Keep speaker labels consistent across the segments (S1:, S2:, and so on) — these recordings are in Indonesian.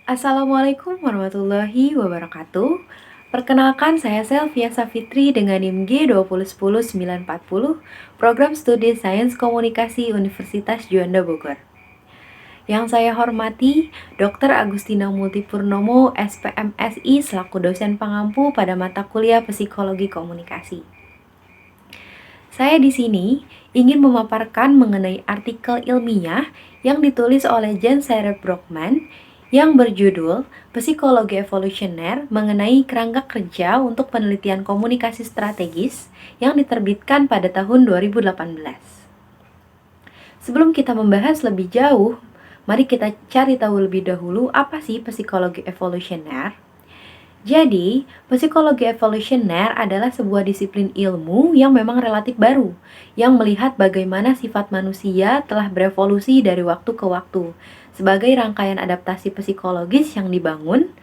S1: Assalamualaikum warahmatullahi wabarakatuh. Perkenalkan, saya Selvia Safitri dengan NIM G2010940, Program Studi Sains Komunikasi Universitas Juanda Bogor. Yang saya hormati, Dr. Agustina Multipurnomo, SPMSI, selaku dosen pengampu pada mata kuliah Psikologi Komunikasi. Saya di sini ingin memaparkan mengenai artikel ilmiah yang ditulis oleh Jan Sarah Brockman yang berjudul Psikologi Evolusioner mengenai kerangka kerja untuk penelitian komunikasi strategis yang diterbitkan pada tahun 2018. Sebelum kita membahas lebih jauh, mari kita cari tahu lebih dahulu apa sih psikologi evolusioner. Jadi, psikologi evolusioner adalah sebuah disiplin ilmu yang memang relatif baru, yang melihat bagaimana sifat manusia telah berevolusi dari waktu ke waktu, sebagai rangkaian adaptasi psikologis yang dibangun.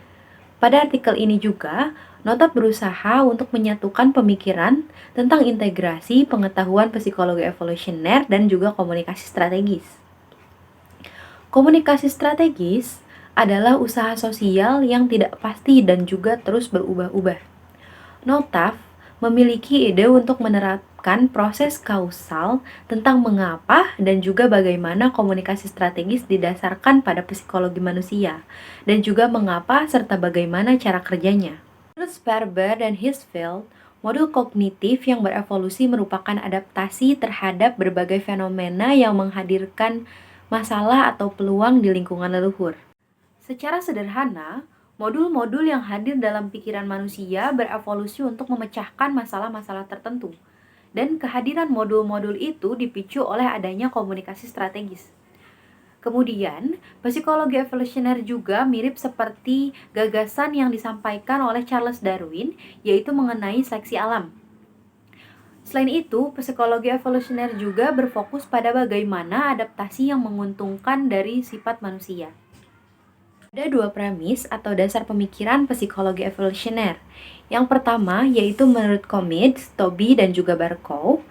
S1: Pada artikel ini juga, Notat berusaha untuk menyatukan pemikiran tentang integrasi pengetahuan psikologi evolusioner dan juga komunikasi strategis. Komunikasi strategis adalah usaha sosial yang tidak pasti dan juga terus berubah-ubah. Notaf memiliki ide untuk menerapkan proses kausal tentang mengapa dan juga bagaimana komunikasi strategis didasarkan pada psikologi manusia, dan juga mengapa serta bagaimana cara kerjanya. Menurut Sperber dan Hirschfeld, modul kognitif yang berevolusi merupakan adaptasi terhadap berbagai fenomena yang menghadirkan masalah atau peluang di lingkungan leluhur. Secara sederhana, modul-modul yang hadir dalam pikiran manusia berevolusi untuk memecahkan masalah-masalah tertentu, dan kehadiran modul-modul itu dipicu oleh adanya komunikasi strategis. Kemudian, psikologi evolusioner juga mirip seperti gagasan yang disampaikan oleh Charles Darwin, yaitu mengenai seleksi alam. Selain itu, psikologi evolusioner juga berfokus pada bagaimana adaptasi yang menguntungkan dari sifat manusia. Ada dua premis atau dasar pemikiran psikologi evolusioner. Yang pertama yaitu menurut Comits, Tobey, dan juga Barkow,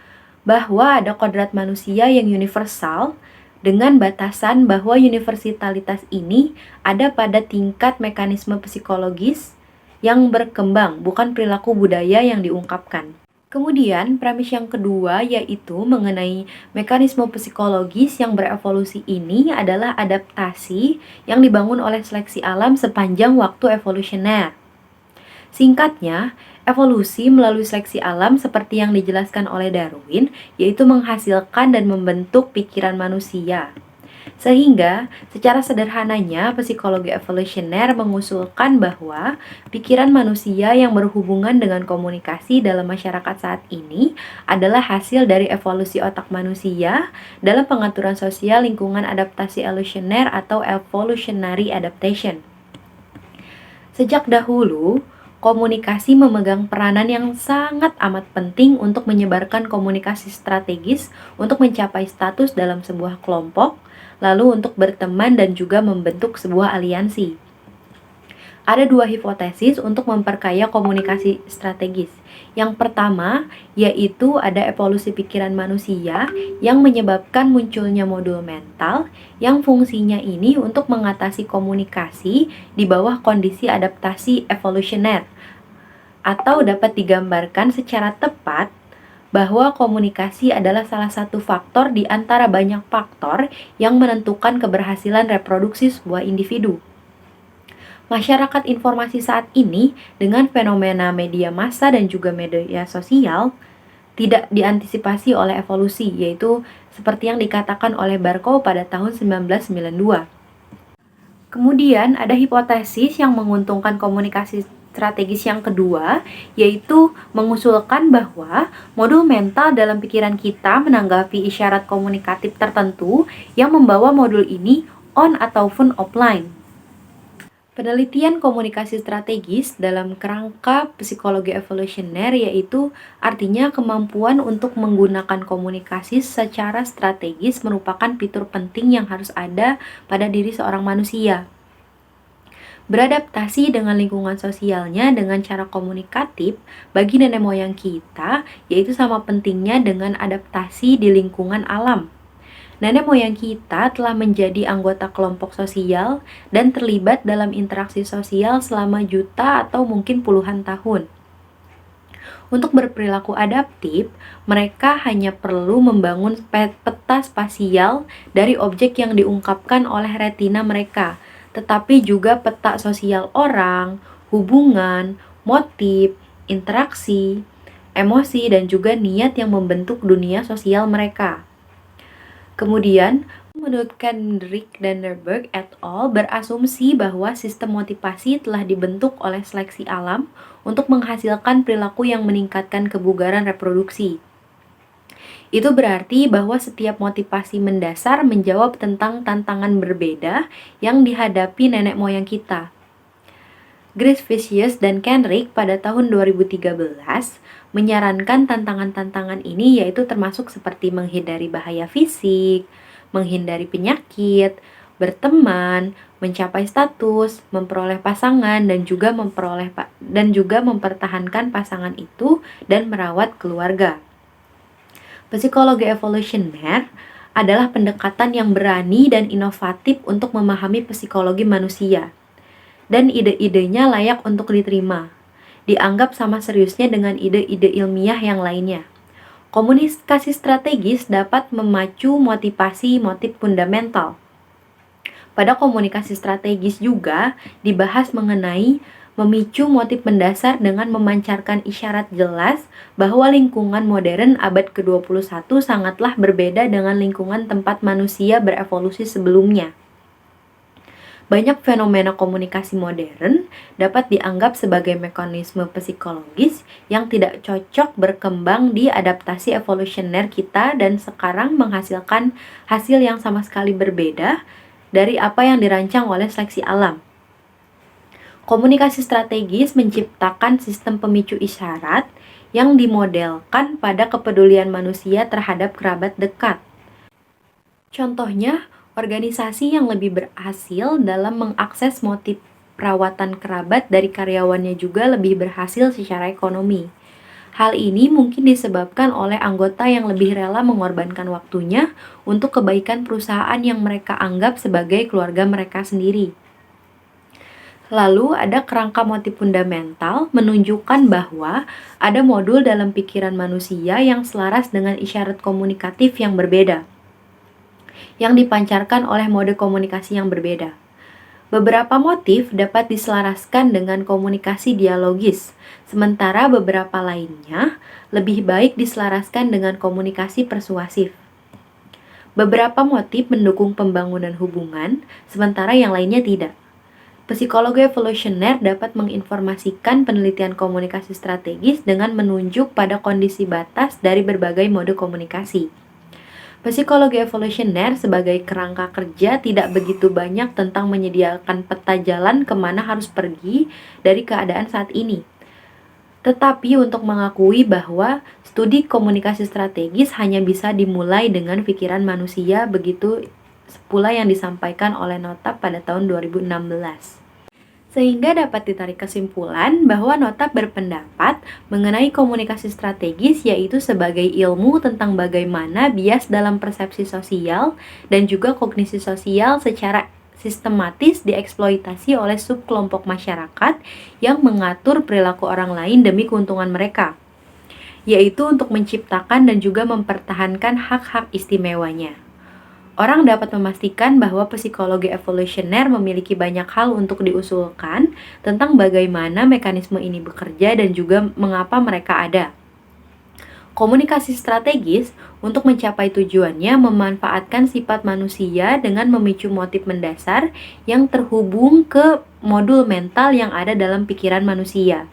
S1: bahwa ada kodrat manusia yang universal dengan batasan bahwa universalitas ini ada pada tingkat mekanisme psikologis yang berkembang, bukan perilaku budaya yang diungkapkan. Kemudian, premis yang kedua yaitu mengenai mekanisme psikologis yang berevolusi ini adalah adaptasi yang dibangun oleh seleksi alam sepanjang waktu evolusioner. Singkatnya, evolusi melalui seleksi alam seperti yang dijelaskan oleh Darwin, yaitu menghasilkan dan membentuk pikiran manusia. Sehingga, secara sederhananya, psikologi evolusioner mengusulkan bahwa pikiran manusia yang berhubungan dengan komunikasi dalam masyarakat saat ini adalah hasil dari evolusi otak manusia dalam pengaturan sosial lingkungan adaptasi evolusioner atau evolutionary adaptation. Sejak dahulu, komunikasi memegang peranan yang sangat amat penting untuk menyebarkan komunikasi strategis untuk mencapai status dalam sebuah kelompok, lalu untuk berteman dan juga membentuk sebuah aliansi. Ada dua hipotesis untuk memperkaya komunikasi strategis. Yang pertama, yaitu ada evolusi pikiran manusia yang menyebabkan munculnya modul mental yang fungsinya ini untuk mengatasi komunikasi di bawah kondisi adaptasi evolusioner. Atau dapat digambarkan secara tepat bahwa komunikasi adalah salah satu faktor di antara banyak faktor yang menentukan keberhasilan reproduksi sebuah individu. Masyarakat informasi saat ini dengan fenomena media massa dan juga media sosial tidak diantisipasi oleh evolusi, yaitu seperti yang dikatakan oleh Barkow pada tahun 1992. Kemudian ada hipotesis yang menguntungkan komunikasi strategis yang kedua, yaitu mengusulkan bahwa modul mental dalam pikiran kita menanggapi isyarat komunikatif tertentu yang membawa modul ini on ataupun offline. Penelitian komunikasi strategis dalam kerangka psikologi evolusioner yaitu artinya kemampuan untuk menggunakan komunikasi secara strategis merupakan fitur penting yang harus ada pada diri seorang manusia. Beradaptasi dengan lingkungan sosialnya dengan cara komunikatif bagi nenek moyang kita, yaitu sama pentingnya dengan adaptasi di lingkungan alam. Nenek moyang kita telah menjadi anggota kelompok sosial dan terlibat dalam interaksi sosial selama juta atau mungkin puluhan tahun. Untuk berperilaku adaptif, mereka hanya perlu membangun peta spasial dari objek yang diungkapkan oleh retina mereka, tetapi juga peta sosial orang, hubungan, motif, interaksi, emosi, dan juga niat yang membentuk dunia sosial mereka. Kemudian, menurut Kendrick Danderberg et al. Berasumsi bahwa sistem motivasi telah dibentuk oleh seleksi alam untuk menghasilkan perilaku yang meningkatkan kebugaran reproduksi. Itu berarti bahwa setiap motivasi mendasar menjawab tentang tantangan berbeda yang dihadapi nenek moyang kita. Grace Vicious dan Kendrick pada tahun 2013 menyarankan tantangan-tantangan ini, yaitu termasuk seperti menghindari bahaya fisik, menghindari penyakit, berteman, mencapai status, memperoleh pasangan, dan juga mempertahankan pasangan itu dan merawat keluarga. Psikologi evolusioner adalah pendekatan yang berani dan inovatif untuk memahami psikologi manusia, dan ide-idenya layak untuk diterima, dianggap sama seriusnya dengan ide-ide ilmiah yang lainnya. Komunikasi strategis dapat memacu motivasi motif fundamental. Pada komunikasi strategis juga dibahas mengenai memicu motif mendasar dengan memancarkan isyarat jelas bahwa lingkungan modern abad ke-21 sangatlah berbeda dengan lingkungan tempat manusia berevolusi sebelumnya. Banyak fenomena komunikasi modern dapat dianggap sebagai mekanisme psikologis yang tidak cocok berkembang di adaptasi evolusioner kita dan sekarang menghasilkan hasil yang sama sekali berbeda dari apa yang dirancang oleh seleksi alam. Komunikasi strategis menciptakan sistem pemicu isyarat yang dimodelkan pada kepedulian manusia terhadap kerabat dekat. Contohnya, organisasi yang lebih berhasil dalam mengakses motif perawatan kerabat dari karyawannya juga lebih berhasil secara ekonomi. Hal ini mungkin disebabkan oleh anggota yang lebih rela mengorbankan waktunya untuk kebaikan perusahaan yang mereka anggap sebagai keluarga mereka sendiri. Lalu ada kerangka motif fundamental menunjukkan bahwa ada modul dalam pikiran manusia yang selaras dengan isyarat komunikatif yang berbeda, yang dipancarkan oleh mode komunikasi yang berbeda. Beberapa motif dapat diselaraskan dengan komunikasi dialogis, sementara beberapa lainnya lebih baik diselaraskan dengan komunikasi persuasif. Beberapa motif mendukung pembangunan hubungan, sementara yang lainnya tidak. Psikologi evolusioner dapat menginformasikan penelitian komunikasi strategis dengan menunjuk pada kondisi batas dari berbagai mode komunikasi. Psikologi evolusioner sebagai kerangka kerja tidak begitu banyak tentang menyediakan peta jalan kemana harus pergi dari keadaan saat ini. Tetapi untuk mengakui bahwa studi komunikasi strategis hanya bisa dimulai dengan pikiran manusia, begitu pula yang disampaikan oleh Notap pada tahun 2016. Sehingga dapat ditarik kesimpulan bahwa Notap berpendapat mengenai komunikasi strategis yaitu sebagai ilmu tentang bagaimana bias dalam persepsi sosial dan juga kognisi sosial secara sistematis dieksploitasi oleh subkelompok masyarakat yang mengatur perilaku orang lain demi keuntungan mereka, yaitu untuk menciptakan dan juga mempertahankan hak-hak istimewanya. Orang dapat memastikan bahwa psikologi evolusioner memiliki banyak hal untuk diusulkan tentang bagaimana mekanisme ini bekerja dan juga mengapa mereka ada. Komunikasi strategis untuk mencapai tujuannya memanfaatkan sifat manusia dengan memicu motif mendasar yang terhubung ke modul mental yang ada dalam pikiran manusia.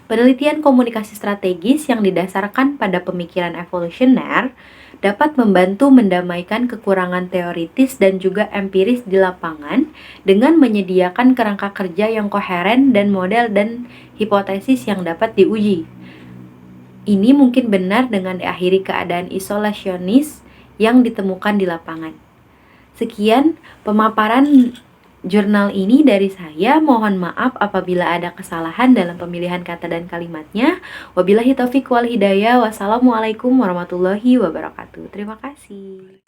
S1: Penelitian komunikasi strategis yang didasarkan pada pemikiran evolusioner dapat membantu mendamaikan kekurangan teoritis dan juga empiris di lapangan dengan menyediakan kerangka kerja yang koheren dan model dan hipotesis yang dapat diuji. Ini mungkin benar dengan diakhiri keadaan isolasionis yang ditemukan di lapangan. Sekian pemaparan Jurnal ini dari saya, mohon maaf apabila ada kesalahan dalam pemilihan kata dan kalimatnya. Wabillahi taufiq wal hidayah. Wassalamualaikum warahmatullahi wabarakatuh. Terima kasih.